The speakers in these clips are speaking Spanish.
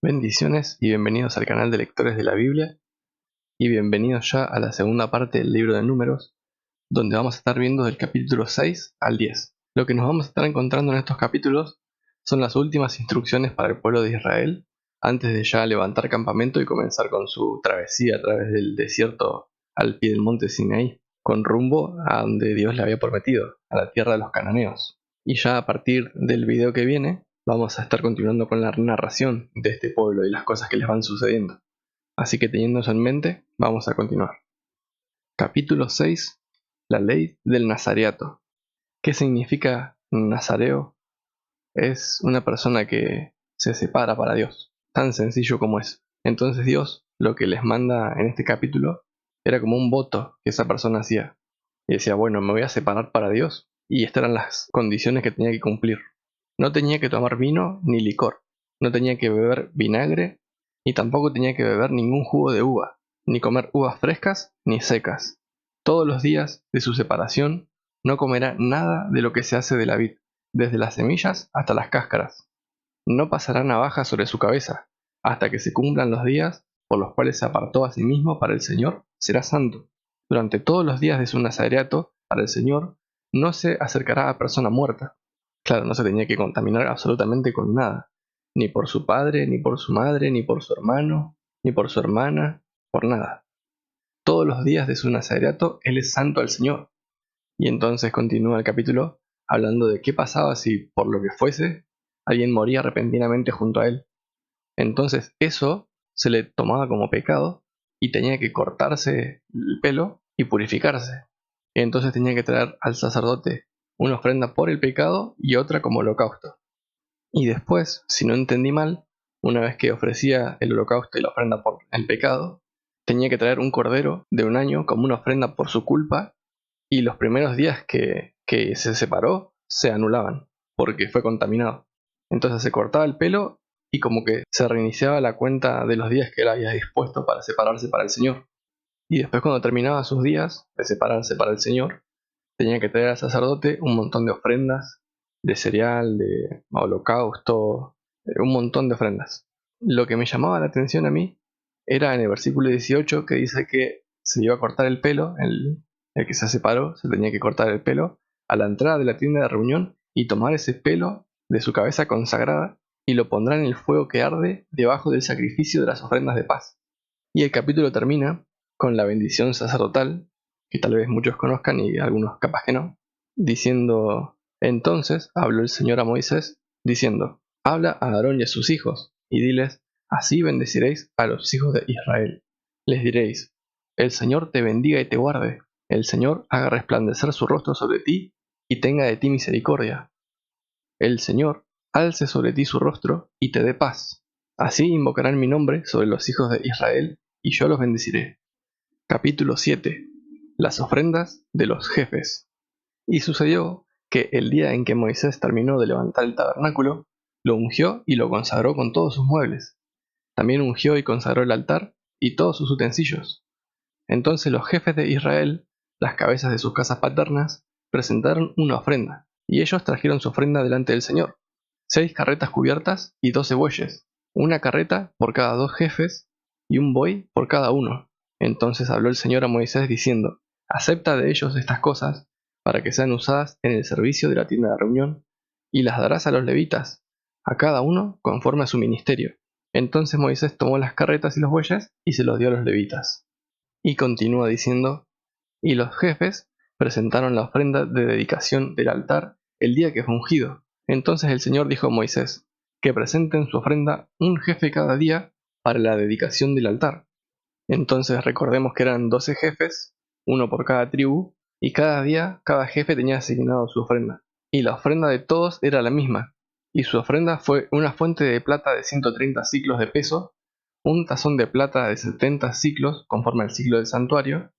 Bendiciones y bienvenidos al canal de Lectores de la Biblia y bienvenidos ya a la segunda parte del libro de Números, donde vamos a estar viendo del capítulo 6 al 10. Lo que nos vamos a estar encontrando en estos capítulos son las últimas instrucciones para el pueblo de Israel antes de ya levantar campamento y comenzar con su travesía a través del desierto al pie del monte Sinaí, con rumbo a donde Dios le había prometido, a la tierra de los cananeos. Y ya a partir del video que viene vamos a estar continuando con la narración de este pueblo y las cosas que les van sucediendo. Así que teniendo eso en mente, vamos a continuar. Capítulo 6. La ley del nazareato. ¿Qué significa nazareo? Es una persona que se separa para Dios, tan sencillo como es. Entonces Dios lo que les manda en este capítulo era como un voto que esa persona hacía. Y decía, bueno, me voy a separar para Dios, y estas eran las condiciones que tenía que cumplir. No tenía que tomar vino ni licor, no tenía que beber vinagre, ni tampoco tenía que beber ningún jugo de uva, ni comer uvas frescas ni secas. Todos los días de su separación no comerá nada de lo que se hace de la vid, desde las semillas hasta las cáscaras. No pasará navaja sobre su cabeza, hasta que se cumplan los días por los cuales se apartó a sí mismo para el Señor, será santo. Durante todos los días de su nazareato para el Señor, no se acercará a persona muerta. Claro, no se tenía que contaminar absolutamente con nada, ni por su padre, ni por su madre, ni por su hermano, ni por su hermana, por nada. Todos los días de su nazareato, él es santo al Señor. Y entonces continúa el capítulo hablando de qué pasaba si, por lo que fuese, alguien moría repentinamente junto a él. Entonces eso se le tomaba como pecado y tenía que cortarse el pelo y purificarse. Entonces tenía que traer al sacerdote una ofrenda por el pecado y otra como holocausto. Y después, si no entendí mal, una vez que ofrecía el holocausto y la ofrenda por el pecado, tenía que traer un cordero de un año como una ofrenda por su culpa, y los primeros días que se separó se anulaban porque fue contaminado. Entonces se cortaba el pelo y como que se reiniciaba la cuenta de los días que él había dispuesto para separarse para el Señor. Y después, cuando terminaba sus días de separarse para el Señor, tenía que traer al sacerdote un montón de ofrendas, de cereal, de holocausto, un montón de ofrendas. Lo que me llamaba la atención a mí era en el versículo 18, que dice que se iba a cortar el pelo, el que se separó se tenía que cortar el pelo a la entrada de la tienda de reunión y tomar ese pelo de su cabeza consagrada y lo pondrá en el fuego que arde debajo del sacrificio de las ofrendas de paz. Y el capítulo termina con la bendición sacerdotal, que tal vez muchos conozcan y algunos capaz que no, diciendo: entonces habló el Señor a Moisés, diciendo: habla a Aarón y a sus hijos, y diles: así bendeciréis a los hijos de Israel. Les diréis: el Señor te bendiga y te guarde, el Señor haga resplandecer su rostro sobre ti y tenga de ti misericordia. El Señor alce sobre ti su rostro y te dé paz. Así invocarán mi nombre sobre los hijos de Israel, y yo los bendeciré. Capítulo 7. Las ofrendas de los jefes. Y sucedió que el día en que Moisés terminó de levantar el tabernáculo, lo ungió y lo consagró con todos sus muebles. También ungió y consagró el altar y todos sus utensilios. Entonces los jefes de Israel, las cabezas de sus casas paternas, presentaron una ofrenda, y ellos trajeron su ofrenda delante del Señor: 6 carretas cubiertas y 12 bueyes, una carreta por cada 2 jefes, y un buey por cada uno. Entonces habló el Señor a Moisés diciendo: acepta de ellos estas cosas, para que sean usadas en el servicio de la tienda de reunión, y las darás a los levitas, a cada uno conforme a su ministerio. Entonces Moisés tomó las carretas y los bueyes, y se los dio a los levitas. Y continúa diciendo: y los jefes presentaron la ofrenda de dedicación del altar el día que fue ungido. Entonces el Señor dijo a Moisés: que presenten su ofrenda un jefe cada día para la dedicación del altar. Entonces recordemos que eran 12 jefes, uno por cada tribu, y cada día cada jefe tenía asignado su ofrenda. Y la ofrenda de todos era la misma, y su ofrenda fue una fuente de plata de 130 siclos de peso, un tazón de plata de 70 siclos conforme al ciclo del santuario,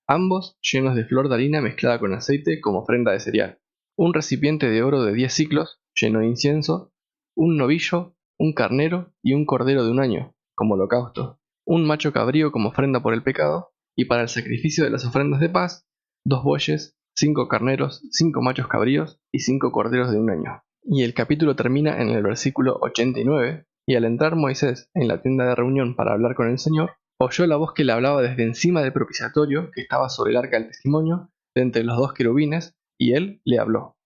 ambos llenos de flor de harina mezclada con aceite como ofrenda de cereal, un recipiente de oro de 10 siclos lleno de incienso, un novillo, un carnero y un cordero de un año como holocausto, un macho cabrío como ofrenda por el pecado, y para el sacrificio de las ofrendas de paz, 2 bueyes, 5 carneros, 5 machos cabríos y 5 corderos de un año. Y el capítulo termina en el versículo 89, Y al entrar Moisés en la tienda de reunión para hablar con el Señor, oyó la voz que le hablaba desde encima del propiciatorio que estaba sobre el arca del testimonio, de entre los dos querubines, y él le habló.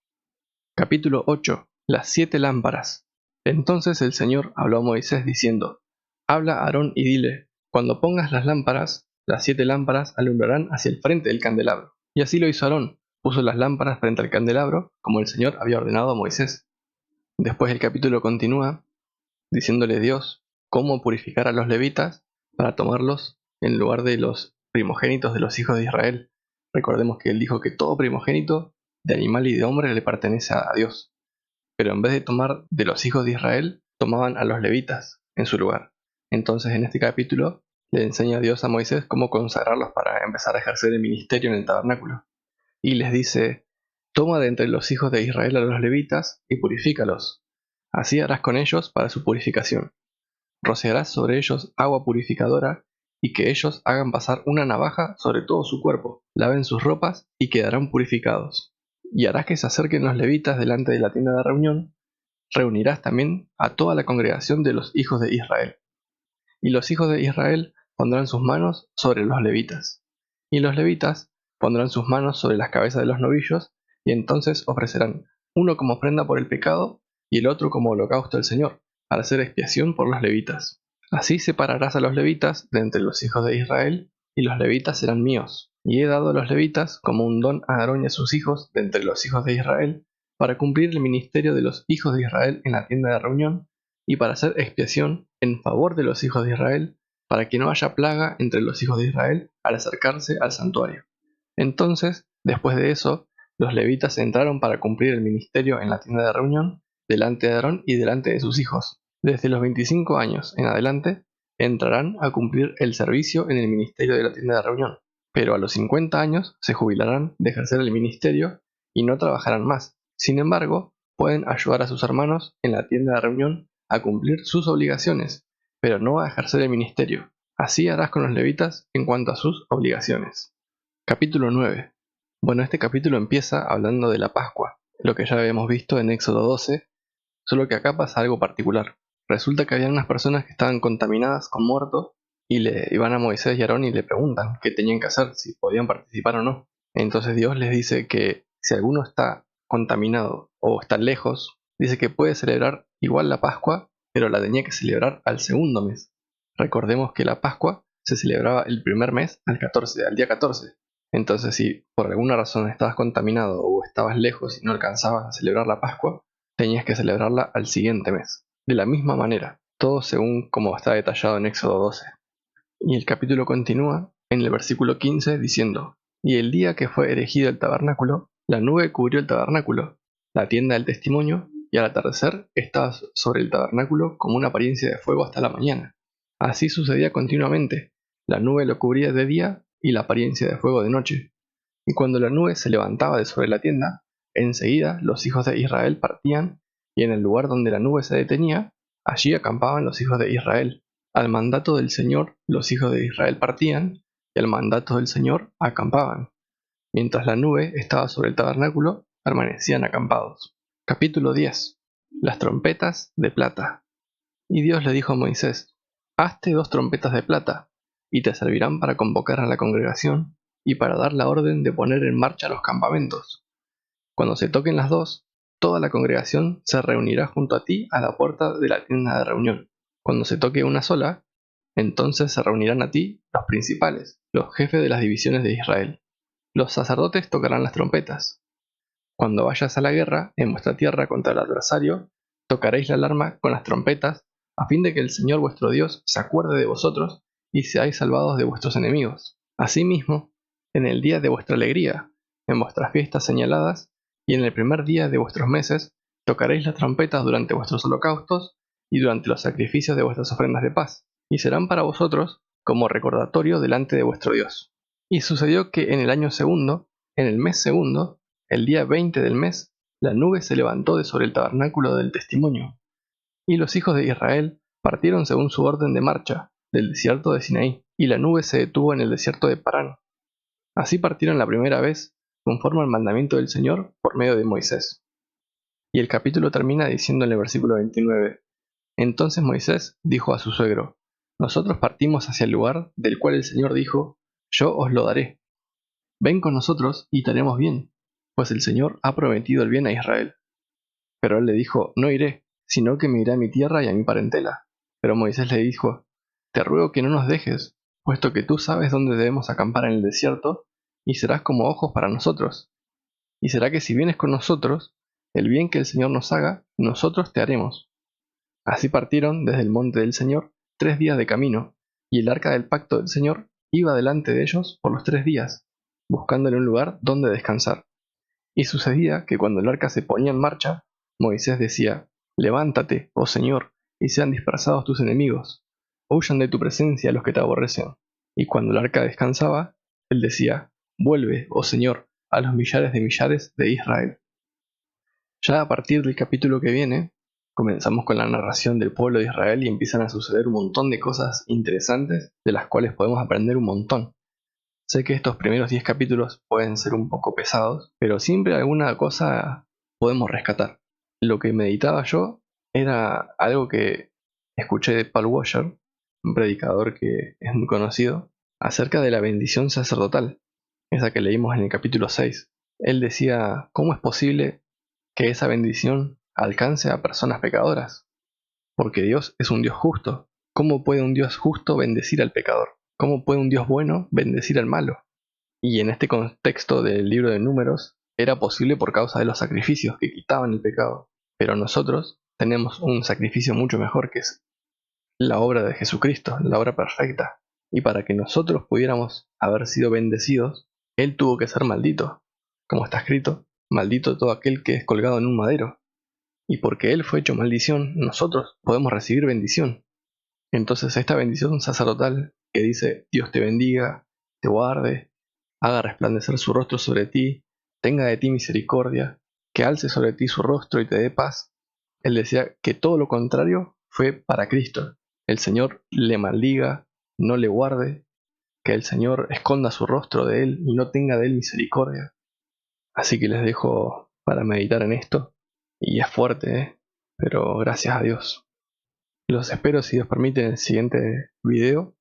Capítulo 8. Las 7 lámparas. Entonces el Señor habló a Moisés diciendo: Habla a Aarón y dile: Cuando pongas las lámparas, las 7 lámparas alumbrarán hacia el frente del candelabro. Y así lo hizo Aarón, puso las lámparas frente al candelabro, como el Señor había ordenado a Moisés. Después el capítulo continúa diciéndole Dios cómo purificar a los levitas para tomarlos en lugar de los primogénitos de los hijos de Israel. Recordemos que él dijo que todo primogénito de animal y de hombre le pertenece a Dios, pero en vez de tomar de los hijos de Israel, tomaban a los levitas en su lugar. Entonces en este capítulo le enseña Dios a Moisés cómo consagrarlos para empezar a ejercer el ministerio en el tabernáculo. Y les dice: Toma de entre los hijos de Israel a los levitas y purifícalos. Así harás con ellos para su purificación. Rociarás sobre ellos agua purificadora, y que ellos hagan pasar una navaja sobre todo su cuerpo, laven sus ropas y quedarán purificados. Y harás que se acerquen los levitas delante de la tienda de reunión. Reunirás también a toda la congregación de los hijos de Israel. Y los hijos de Israel pondrán sus manos sobre los levitas. Y los levitas pondrán sus manos sobre las cabezas de los novillos, y entonces ofrecerán uno como ofrenda por el pecado y el otro como holocausto al Señor, para hacer expiación por los levitas. Así separarás a los levitas de entre los hijos de Israel, y los levitas serán míos. Y he dado a los levitas como un don a Aarón y a sus hijos de entre los hijos de Israel, para cumplir el ministerio de los hijos de Israel en la tienda de reunión, y para hacer expiación en favor de los hijos de Israel, para que no haya plaga entre los hijos de Israel al acercarse al santuario. Entonces, después de eso, los levitas entraron para cumplir el ministerio en la tienda de reunión, delante de Aarón y delante de sus hijos. Desde los 25 años en adelante, entrarán a cumplir el servicio en el ministerio de la tienda de reunión, pero a los 50 años se jubilarán de ejercer el ministerio y no trabajarán más. Sin embargo, pueden ayudar a sus hermanos en la tienda de reunión a cumplir sus obligaciones, pero no a ejercer el ministerio. Así harás con los levitas en cuanto a sus obligaciones. Capítulo 9. Bueno, este capítulo empieza hablando de la Pascua, lo que ya habíamos visto en Éxodo 12, solo que acá pasa algo particular. Resulta que había unas personas que estaban contaminadas con muerto y le van a Moisés y Aarón y le preguntan qué tenían que hacer, si podían participar o no. Entonces Dios les dice que si alguno está contaminado o está lejos, dice que puede celebrar igual la Pascua, pero la tenía que celebrar al segundo mes. Recordemos que la Pascua se celebraba el primer mes al día 14. Entonces, si por alguna razón estabas contaminado o estabas lejos y no alcanzabas a celebrar la Pascua, tenías que celebrarla al siguiente mes. De la misma manera, todo según como está detallado en Éxodo 12. Y el capítulo continúa en el versículo 15 diciendo: Y el día que fue erigido el tabernáculo, la nube cubrió el tabernáculo, la tienda del testimonio, y al atardecer estaba sobre el tabernáculo como una apariencia de fuego hasta la mañana. Así sucedía continuamente, la nube lo cubría de día y la apariencia de fuego de noche. Y cuando la nube se levantaba de sobre la tienda, enseguida los hijos de Israel partían, y en el lugar donde la nube se detenía, allí acampaban los hijos de Israel. Al mandato del Señor los hijos de Israel partían, y al mandato del Señor acampaban. Mientras la nube estaba sobre el tabernáculo, permanecían acampados. Capítulo 10. Las trompetas de plata. Y Dios le dijo a Moisés: Hazte 2 trompetas de plata, y te servirán para convocar a la congregación, y para dar la orden de poner en marcha los campamentos. Cuando se toquen las 2, toda la congregación se reunirá junto a ti a la puerta de la tienda de reunión. Cuando se toque una sola, entonces se reunirán a ti los principales, los jefes de las divisiones de Israel. Los sacerdotes tocarán las trompetas. Cuando vayas a la guerra en vuestra tierra contra el adversario, tocaréis la alarma con las trompetas, a fin de que el Señor vuestro Dios se acuerde de vosotros y seáis salvados de vuestros enemigos. Asimismo, en el día de vuestra alegría, en vuestras fiestas señaladas, y en el primer día de vuestros meses, tocaréis las trompetas durante vuestros holocaustos y durante los sacrificios de vuestras ofrendas de paz, y serán para vosotros como recordatorio delante de vuestro Dios. Y sucedió que en el año segundo, en el mes segundo, el día 20 del mes, la nube se levantó de sobre el tabernáculo del testimonio, y los hijos de Israel partieron según su orden de marcha, del desierto de Sinaí, y la nube se detuvo en el desierto de Parán. Así partieron la primera vez, conforme al mandamiento del Señor, por medio de Moisés. Y el capítulo termina diciendo en el versículo 29: Entonces Moisés dijo a su suegro: Nosotros partimos hacia el lugar del cual el Señor dijo: Yo os lo daré. Ven con nosotros y te haremos bien, pues el Señor ha prometido el bien a Israel. Pero él le dijo: No iré, sino que me iré a mi tierra y a mi parentela. Pero Moisés le dijo: Te ruego que no nos dejes, puesto que tú sabes dónde debemos acampar en el desierto, y serás como ojos para nosotros. Y será que si vienes con nosotros, el bien que el Señor nos haga, nosotros te haremos. Así partieron desde el monte del Señor 3 días de camino, y el arca del pacto del Señor iba delante de ellos por los 3 días, buscándole un lugar donde descansar. Y sucedía que cuando el arca se ponía en marcha, Moisés decía: Levántate, oh Señor, y sean dispersados tus enemigos. Huyan de tu presencia los que te aborrecen. Y cuando el arca descansaba, él decía: Vuelve, oh Señor, a los millares de Israel. Ya a partir del capítulo que viene, comenzamos con la narración del pueblo de Israel y empiezan a suceder un montón de cosas interesantes de las cuales podemos aprender un montón. Sé que estos primeros 10 capítulos pueden ser un poco pesados, pero siempre alguna cosa podemos rescatar. Lo que meditaba yo era algo que escuché de Paul Washer, un predicador que es muy conocido, acerca de la bendición sacerdotal, esa que leímos en el capítulo 6. Él decía: ¿cómo es posible que esa bendición alcance a personas pecadoras? Porque Dios es un Dios justo. ¿Cómo puede un Dios justo bendecir al pecador? ¿Cómo puede un Dios bueno bendecir al malo? Y en este contexto del libro de Números, era posible por causa de los sacrificios que quitaban el pecado. Pero nosotros tenemos un sacrificio mucho mejor, que es la obra de Jesucristo, la obra perfecta. Y para que nosotros pudiéramos haber sido bendecidos, Él tuvo que ser maldito. Como está escrito: maldito todo aquel que es colgado en un madero. Y porque Él fue hecho maldición, nosotros podemos recibir bendición. Entonces esta bendición sacerdotal que dice: Dios te bendiga, te guarde, haga resplandecer su rostro sobre ti, tenga de ti misericordia, que alce sobre ti su rostro y te dé paz. Él decía que todo lo contrario fue para Cristo. El Señor le maldiga, no le guarde, que el Señor esconda su rostro de él y no tenga de él misericordia. Así que les dejo para meditar en esto. Y es fuerte, pero gracias a Dios. Los espero, si Dios permite, en el siguiente video.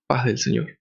Paz del Señor.